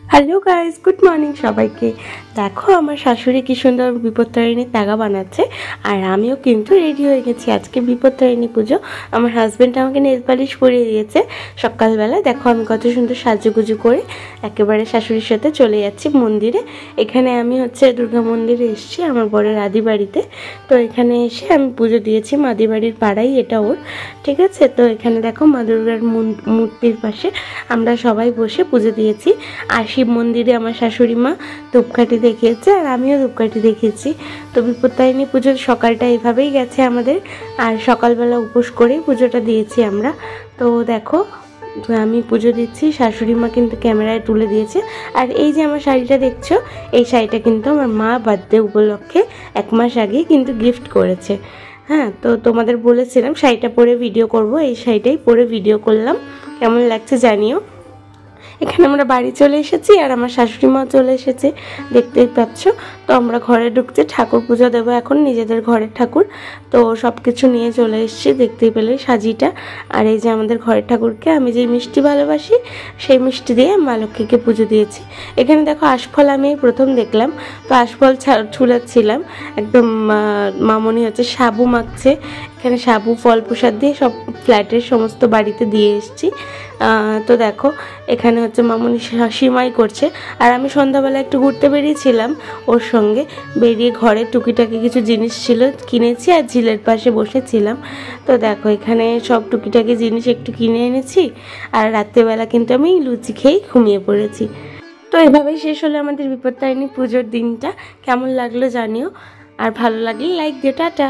Hello guys, good morning সবাইকে। দেখো আমার শাশুড়ি কি সুন্দর বিপত্তারিণী তাগা বানাচ্ছে, আর আমিও কিন্তু রেডি হয়ে গেছি। আজকে বিপত্তারিণী পুজো। আমার হাজব্যান্ড আমাকে নেল পালিশ পরিয়ে দিয়েছে সকালবেলা। দেখো আমি কত সুন্দর সাজুগুজু করে একেবারে শাশুড়ির সাথে চলে যাচ্ছি মন্দিরে। এখানে আমি দুর্গা মন্দিরে এসেছি আমার বরের আদি বাড়িতে। তো এখানে এসে আমি পুজো দিয়েছি। মাদি বাড়ির পাড়াই এটা ওর, ঠিক আছে। তো এখানে দেখো মা দুর্গার মূর্তির পাশে আমরা সবাই বসে পুজো দিয়েছি। আর শিব মন্দিরে আমার শাশুড়ি মা ধূপকাঠি দেখিয়েছে, আর আমিও ধূপকাঠি দেখিয়েছি। তো বিপত্তারিণী পুজোর সকালটা এভাবেই গেছে আমাদের, আর সকালবেলা উপোস করেই পুজোটা দিয়েছি আমরা। তো দেখো আমি পুজো দিচ্ছি, শাশুড়ি মা কিন্তু ক্যামেরায় তুলে দিয়েছে। আর এই যে আমার শাড়িটা দেখছো, এই শাড়িটা কিন্তু আমার মা বার্থডে উপলক্ষে 1 মাস আগে কিন্তু গিফট করেছে। হ্যাঁ, তো তোমাদের বলেছিলাম শাড়িটা পরে ভিডিও করব, এই শাড়িটাই পরে ভিডিও করলাম। কেমন লাগছে জানিও। এখানে আমরা বাড়ি চলে এসেছি, আর আমার শাশুড়ি মা চলে এসেছে, দেখতেই পাচ্ছ। তো আমরা ঘরে ঢুকছি, ঠাকুর পুজো দেবো এখন, নিজেদের ঘরের ঠাকুর। তো সব কিছু নিয়ে চলে এসেছি, দেখতেই পেলে সাজিটা। আর এই যে আমাদের ঘরের ঠাকুরকে আমি যে মিষ্টি ভালোবাসি, সেই মিষ্টি দিয়ে মা লক্ষ্মীকে পুজো দিয়েছি। এখানে দেখো আশফল আমি প্রথম দেখলাম, তো আশফল ছুলাচ্ছিলাম। একদম মামনি সাবু মাখছে। এখানে সাবু ফল প্রসাদ দিয়ে সব ফ্ল্যাটের সমস্ত বাড়িতে দিয়ে এসেছি। তো দেখো এখানে মামনি সিমাই করছে, আর আমি সন্ধ্যাবেলা একটু ঘুরতে বেরিয়েছিলাম ওর সঙ্গে। বেরিয়ে ঘরে টুকিটাকি কিছু জিনিস ছিল কিনেছি, আর ঝিলের পাশে বসেছিলাম। তো দেখো এখানে সব টুকিটাকি জিনিস একটু কিনে এনেছি, আর রাত্রেবেলা কিন্তু আমি লুচি খেয়েই ঘুমিয়ে পড়েছি। তো এভাবেই শেষ হলো আমাদের বিপত্তারিণী পুজোর দিনটা। কেমন লাগলো জানিও, আর ভালো লাগলে লাইক দিও। টাটা।